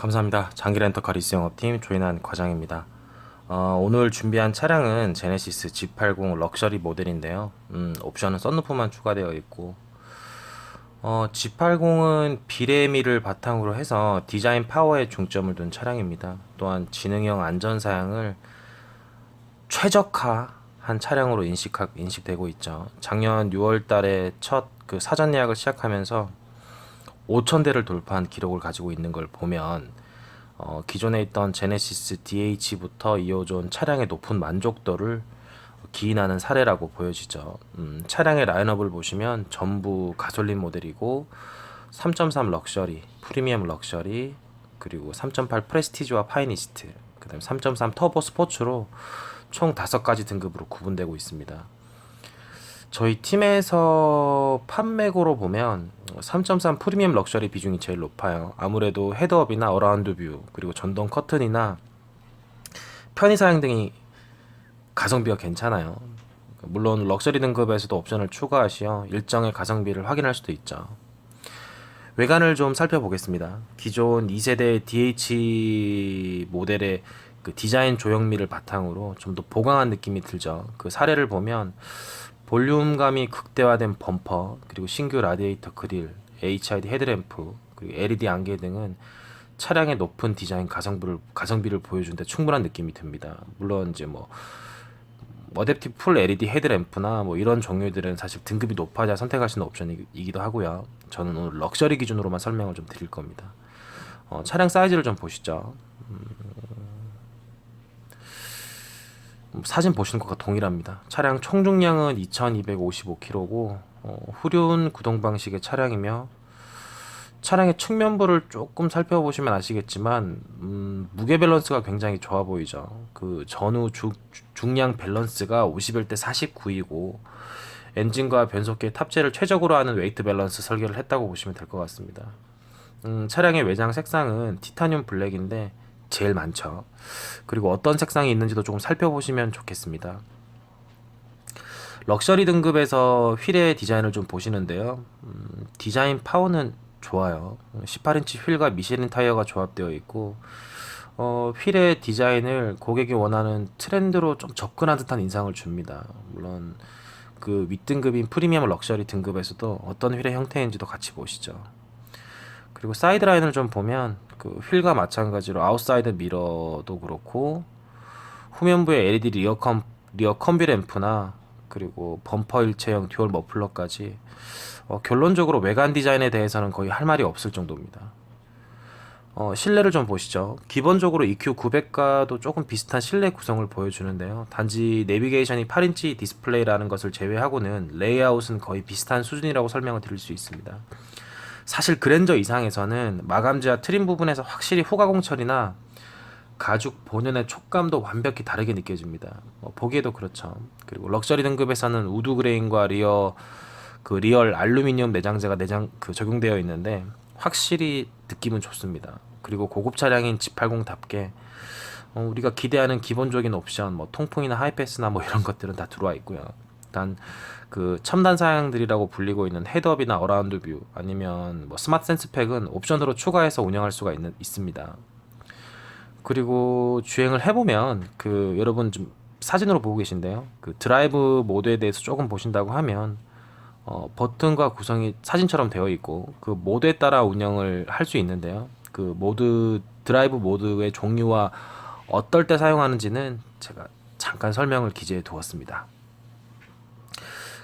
감사합니다. 장기 렌터카 리스 영업팀 조인한 과장입니다. 오늘 준비한 차량은 제네시스 G80 럭셔리 모델인데요. 옵션은 썬루프만 추가되어 있고, G80은 비레미를 바탕으로 해서 디자인 파워에 중점을 둔 차량입니다. 또한 지능형 안전사양을 최적화한 차량으로 인식되고 있죠. 작년 6월 달에 첫 그 사전 예약을 시작하면서 5,000대를 돌파한 기록을 가지고 있는 걸 보면 기존에 있던 제네시스 DH부터 이어져온 차량의 높은 만족도를 기인하는 사례라고 보여지죠. 차량의 라인업을 보시면 전부 가솔린 모델이고 3.3 럭셔리, 프리미엄 럭셔리, 그리고 3.8 프레스티지와 파이니스트, 그 다음에 3.3 터보 스포츠로 총 5가지 등급으로 구분되고 있습니다. 저희 팀에서 판매고로 보면 3.3 프리미엄 럭셔리 비중이 제일 높아요. 아무래도 헤드업이나 어라운드 뷰, 그리고 전동 커튼이나 편의사양 등이 가성비가 괜찮아요. 물론 럭셔리 등급에서도 옵션을 추가하시어 일정의 가성비를 확인할 수도 있죠. 외관을 좀 살펴보겠습니다. 기존 2세대 DH 모델의 그 디자인 조형미를 바탕으로 좀 더 보강한 느낌이 들죠. 그 사례를 보면 볼륨감이 극대화된 범퍼, 그리고 신규 라디에이터 그릴, HID 헤드램프, 그리고 LED 안개 등은 차량의 높은 디자인 가성비를 보여주는데 충분한 느낌이 듭니다. 물론 이제 어댑티브 풀 LED 헤드램프나 이런 종류들은 사실 등급이 높아야 선택할 수 있는 옵션이기도 하고요. 저는 오늘 럭셔리 기준으로만 설명을 좀 드릴 겁니다. 차량 사이즈를 좀 보시죠. 사진 보시는 것과 동일합니다. 차량 총 중량은 2255kg고 후륜 구동 방식의 차량이며, 차량의 측면부를 조금 살펴보시면 아시겠지만 무게 밸런스가 굉장히 좋아 보이죠. 그 전후 중량 밸런스가 51대 49이고 엔진과 변속기의 탑재를 최적으로 하는 웨이트 밸런스 설계를 했다고 보시면 될 것 같습니다. 차량의 외장 색상은 티타늄 블랙인데 제일 많죠. 그리고 어떤 색상이 있는지도 조금 살펴보시면 좋겠습니다. 럭셔리 등급에서 휠의 디자인을 좀 보시는데요. 디자인 파워는 좋아요. 18인치 휠과 미쉐린 타이어가 조합되어 있고, 휠의 디자인을 고객이 원하는 트렌드로 좀 접근한 듯한 인상을 줍니다. 물론 그 윗등급인 프리미엄 럭셔리 등급에서도 어떤 휠의 형태인지도 같이 보시죠. 그리고 사이드 라인을 좀 보면 그 휠과 마찬가지로 아웃사이드 미러도 그렇고 후면부의 LED 리어 컴비 램프나 그리고 범퍼 일체형 듀얼 머플러까지 결론적으로 외관 디자인에 대해서는 거의 할 말이 없을 정도입니다. 실내를 좀 보시죠. 기본적으로 EQ900과도 조금 비슷한 실내 구성을 보여주는데요. 단지 내비게이션이 8인치 디스플레이라는 것을 제외하고는 레이아웃은 거의 비슷한 수준이라고 설명을 드릴 수 있습니다. 사실 그랜저 이상에서는 마감재와 트림 부분에서 확실히 후가공 처리나 가죽 본연의 촉감도 완벽히 다르게 느껴집니다. 보기에도 그렇죠. 그리고 럭셔리 등급에서는 우드 그레인과 리얼 알루미늄 내장재가 적용되어 있는데 확실히 느낌은 좋습니다. 그리고 고급 차량인 G80답게 우리가 기대하는 기본적인 옵션, 통풍이나 하이패스나 이런 것들은 다 들어와 있고요. 일단 그 첨단 사양들이라고 불리고 있는 헤드업이나 어라운드 뷰, 아니면 스마트 센스 팩은 옵션으로 추가해서 운영할 수가 있습니다. 그리고 주행을 해보면 여러분 좀 사진으로 보고 계신데요. 그 드라이브 모드에 대해서 조금 보신다고 하면 버튼과 구성이 사진처럼 되어 있고 그 모드에 따라 운영을 할 수 있는데요. 그 드라이브 모드의 종류와 어떨 때 사용하는지는 제가 잠깐 설명을 기재해 두었습니다.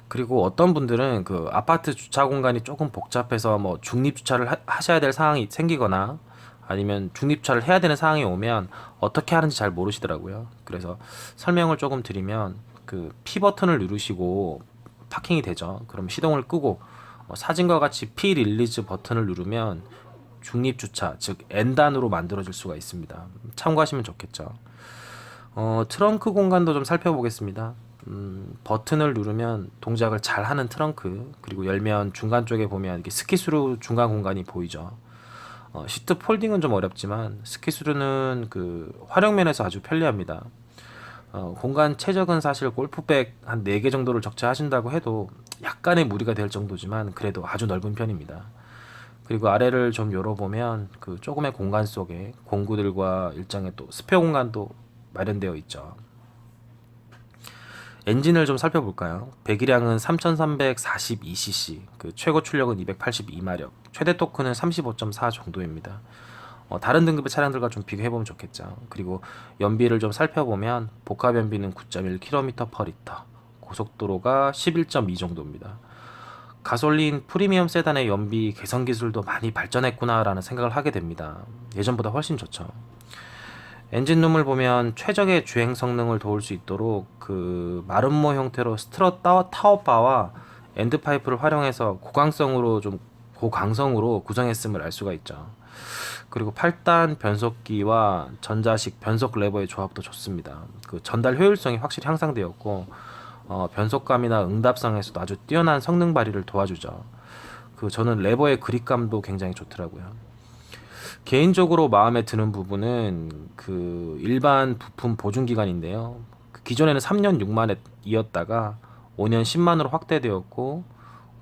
그리고 어떤 분들은 그 아파트 주차 공간이 조금 복잡해서 중립 주차를 하셔야 될 상황이 생기거나 아니면 중립 주차를 해야 되는 상황이 오면 어떻게 하는지 잘 모르시더라고요. 그래서 설명을 조금 드리면 그 P 버튼을 누르시고 파킹이 되죠. 그럼 시동을 끄고 사진과 같이 P 릴리즈 버튼을 누르면 중립 주차, 즉 N단으로 만들어질 수가 있습니다. 참고하시면 좋겠죠. 트렁크 공간도 좀 살펴보겠습니다. 버튼을 누르면 동작을 잘 하는 트렁크, 그리고 열면 중간 쪽에 보면 이렇게 스키스루 중간 공간이 보이죠. 시트 폴딩은 좀 어렵지만 스키스루는 그 활용면에서 아주 편리합니다. 공간 최적은 사실 골프백 한 4개 정도를 적재하신다고 해도 약간의 무리가 될 정도지만 그래도 아주 넓은 편입니다. 그리고 아래를 좀 열어보면 그 조금의 공간 속에 공구들과 일정의 또 스페어 공간도 마련되어 있죠. 엔진을 좀 살펴볼까요? 배기량은 3342cc, 그 최고 출력은 282마력, 최대 토크는 35.4 정도입니다. 다른 등급의 차량들과 좀 비교해보면 좋겠죠. 그리고 연비를 좀 살펴보면 복합 연비는 9.1km/L, 고속도로가 11.2 정도입니다. 가솔린 프리미엄 세단의 연비 개선 기술도 많이 발전했구나라는 생각을 하게 됩니다. 예전보다 훨씬 좋죠. 엔진룸을 보면 최적의 주행 성능을 도울 수 있도록 그 마름모 형태로 스트럿 타워바와 엔드파이프를 활용해서 고강성으로 구성했음을 알 수가 있죠. 그리고 8단 변속기와 전자식 변속 레버의 조합도 좋습니다. 그 전달 효율성이 확실히 향상되었고 변속감이나 응답성에서도 아주 뛰어난 성능 발휘를 도와주죠. 저는 레버의 그립감도 굉장히 좋더라고요. 개인적으로 마음에 드는 부분은 그 일반 부품 보증 기간인데요. 기존에는 3년 6만이었다가 5년 10만으로 확대되었고,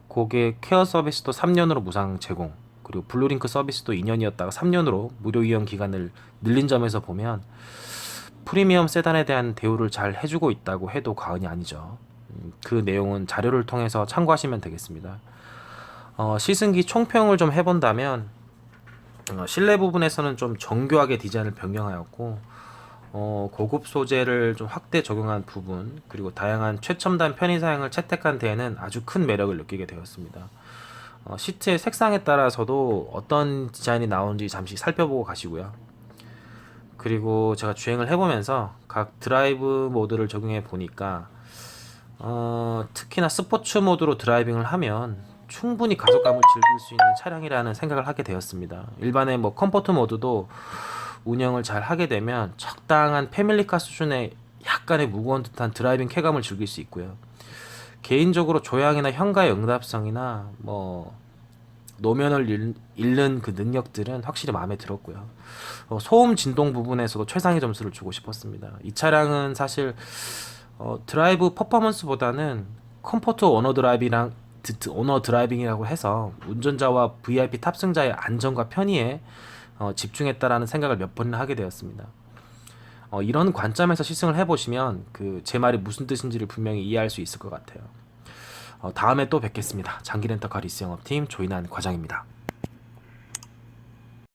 고객 케어 서비스도 3년으로 무상 제공, 그리고 블루링크 서비스도 2년이었다가 3년으로 무료 이용 기간을 늘린 점에서 보면 프리미엄 세단에 대한 대우를 잘 해주고 있다고 해도 과언이 아니죠. 그 내용은 자료를 통해서 참고하시면 되겠습니다. 시승기 총평을 좀 해본다면 실내 부분에서는 좀 정교하게 디자인을 변경하였고, 고급 소재를 좀 확대 적용한 부분, 그리고 다양한 최첨단 편의 사양을 채택한 데에는 아주 큰 매력을 느끼게 되었습니다. 시트의 색상에 따라서도 어떤 디자인이 나오는지 잠시 살펴보고 가시고요. 그리고 제가 주행을 해보면서 각 드라이브 모드를 적용해 보니까 특히나 스포츠 모드로 드라이빙을 하면 충분히 가속감을 즐길 수 있는 차량이라는 생각을 하게 되었습니다. 일반의 컴포트 모드도 운영을 잘 하게 되면 적당한 패밀리카 수준의 약간의 무거운 듯한 드라이빙 쾌감을 즐길 수 있고요. 개인적으로 조향이나 현가의 응답성이나 노면을 잃는 그 능력들은 확실히 마음에 들었고요. 소음 진동 부분에서도 최상의 점수를 주고 싶었습니다. 이 차량은 사실 드라이브 퍼포먼스보다는 컴포트 오너 드라이빙이라고 해서 운전자와 VIP 탑승자의 안전과 편의에 집중했다라는 생각을 몇 번이나 하게 되었습니다. 이런 관점에서 시승을 해보시면 제 말이 무슨 뜻인지를 분명히 이해할 수 있을 것 같아요. 다음에 또 뵙겠습니다. 장기렌터카 리스영업팀 조인한 과장입니다.